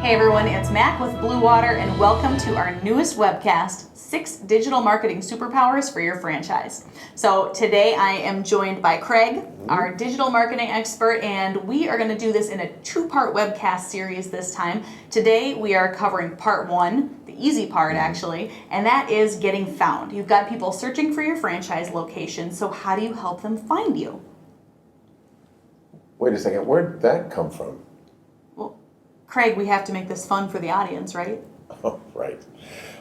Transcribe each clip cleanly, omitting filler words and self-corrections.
Hey everyone, it's Mac with Blue Water and welcome to our newest webcast, 6 Digital Marketing Superpowers for Your Franchise. So today I am joined by Craig, our digital marketing expert, and we are going to do this in a 2-part webcast series this time. Today we are covering part 1, the easy part actually, and that is getting found. You've got people searching for your franchise location, so how do you help them find you? Wait a second, where'd that come from? Craig, we have to make this fun for the audience, right? Oh, right.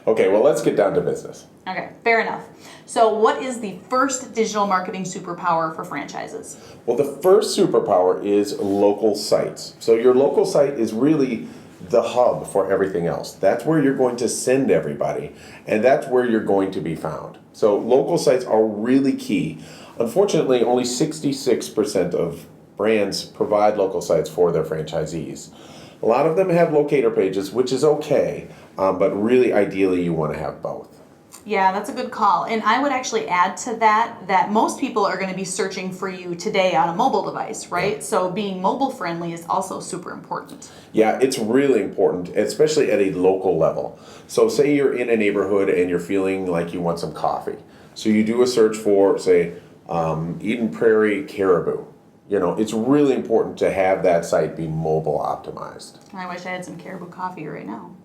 Okay, well, let's get down to business. Okay, fair enough. So what is the first digital marketing superpower for franchises? Well, the first superpower is local sites. So your local site is really the hub for everything else. That's where you're going to send everybody, and that's where you're going to be found. So local sites are really key. Unfortunately, only 66% of brands provide local sites for their franchisees. A lot of them have locator pages, which is okay, but really ideally you want to have both. Yeah, that's a good call. And I would actually add to that most people are going to be searching for you today on a mobile device, right? Yeah. So being mobile friendly is also super important. Yeah, it's really important, especially at a local level. So say you're in a neighborhood and you're feeling like you want some coffee. So you do a search for, say, Eden Prairie Caribou. You know, it's really important to have that site be mobile optimized. I wish I had some Caribou coffee right now.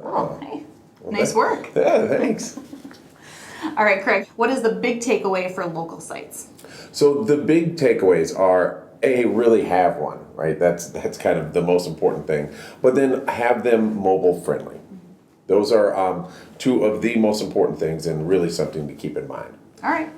Oh, hey, well, nice work. Yeah, thanks. All right, Craig, what is the big takeaway for local sites? So the big takeaways are, A, really have one, right? That's kind of the most important thing. But then have them mobile friendly. Those are 2 of the most important things and really something to keep in mind. All right.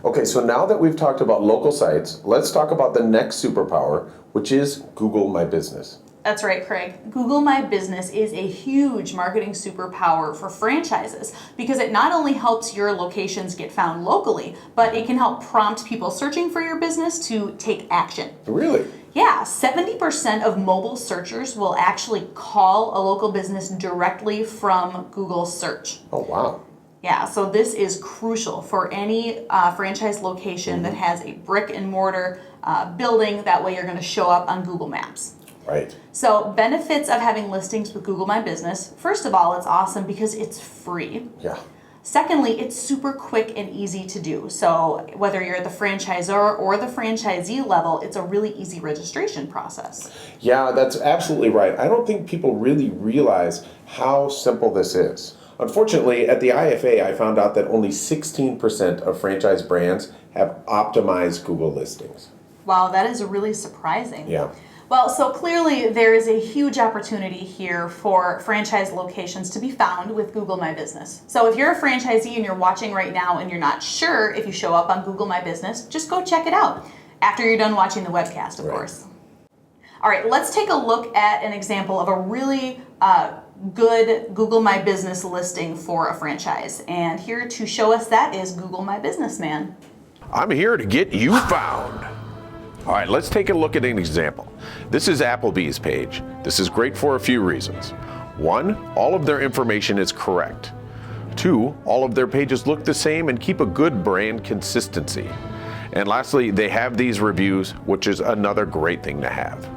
Okay, so now that we've talked about local sites, let's talk about the next superpower, which is Google My Business. That's right, Craig. Google My Business is a huge marketing superpower for franchises because it not only helps your locations get found locally, but it can help prompt people searching for your business to take action. Really? Yeah, 70% of mobile searchers will actually call a local business directly from Google search. Oh, wow. Yeah, so this is crucial for any franchise location that has a brick and mortar building. That way you're going to show up on Google Maps. Right. So benefits of having listings with Google My Business. First of all, it's awesome because it's free. Yeah. Secondly, it's super quick and easy to do. So whether you're at the franchisor or the franchisee level, it's a really easy registration process. Yeah, that's absolutely right. I don't think people really realize how simple this is. Unfortunately, at the IFA, I found out that only 16% of franchise brands have optimized Google listings. Wow, that is really surprising. Yeah. Well, so clearly there is a huge opportunity here for franchise locations to be found with Google My Business. So if you're a franchisee and you're watching right now and you're not sure if you show up on Google My Business, just go check it out after you're done watching the webcast, of course. All right, let's take a look at an example of a really good Google My Business listing for a franchise. And here to show us that is Google My Business Man. I'm here to get you found. All right, let's take a look at an example. This is Applebee's page. This is great for a few reasons. 1, all of their information is correct. 2, all of their pages look the same and keep a good brand consistency. And lastly, they have these reviews, which is another great thing to have.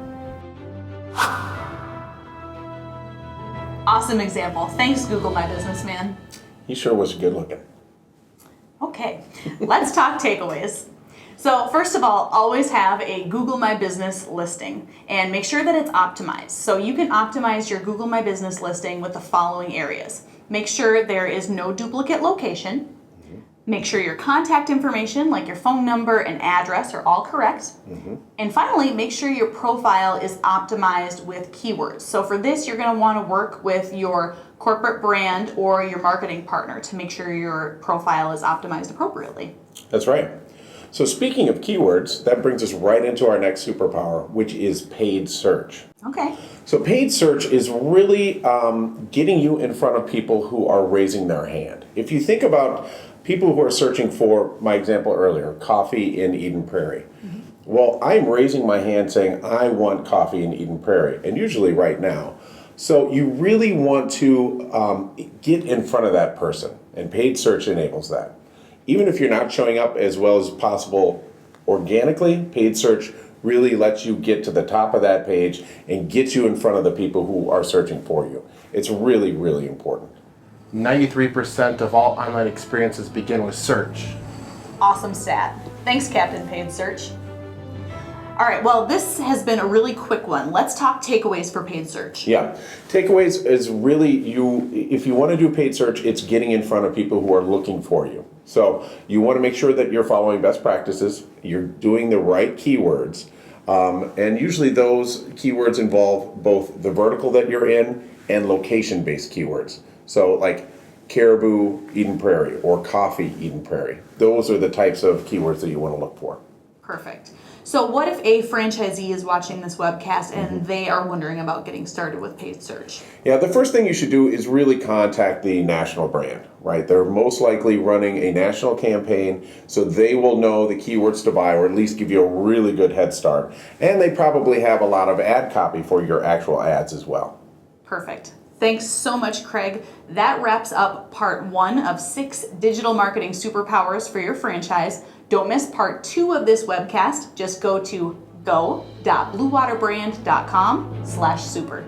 Awesome example. Thanks, Google My Business Man. He sure was good looking. Okay, let's talk takeaways. So first of all, always have a Google My Business listing and make sure that it's optimized. So you can optimize your Google My Business listing with the following areas. Make sure there is no duplicate location. Make sure your contact information, like your phone number and address, are all correct. And finally, make sure your profile is optimized with keywords. So for this, you're going to want to work with your corporate brand or your marketing partner to make sure your profile is optimized appropriately. That's right. So speaking of keywords, that brings us right into our next superpower, which is paid search. Okay. So paid search is really getting you in front of people who are raising their hand. If you think about people who are searching for, my example earlier, coffee in Eden Prairie. Well, I'm raising my hand saying, I want coffee in Eden Prairie, and usually right now. So you really want to get in front of that person, and paid search enables that. Even if you're not showing up as well as possible organically, paid search really lets you get to the top of that page and get you in front of the people who are searching for you. It's really, really important. 93% of all online experiences begin with search. Awesome stat. Thanks, Captain Paid Search. All right, well, this has been a really quick one. Let's talk takeaways for paid search. Yeah, takeaways is really if you want to do paid search, it's getting in front of people who are looking for you. So you want to make sure that you're following best practices, you're doing the right keywords, and usually those keywords involve both the vertical that you're in and location-based keywords. So like caribou, Eden Prairie, or coffee, Eden Prairie. Those are the types of keywords that you want to look for. Perfect. So what if a franchisee is watching this webcast and they are wondering about getting started with paid search? Yeah, the first thing you should do is really contact the national brand, right? They're most likely running a national campaign, so they will know the keywords to buy, or at least give you a really good head start. And they probably have a lot of ad copy for your actual ads as well. Perfect. Thanks so much, Craig. That wraps up part 1 of 6 digital marketing superpowers for your franchise. Don't miss part 2 of this webcast. Just go to go.bluewaterbrand.com/super.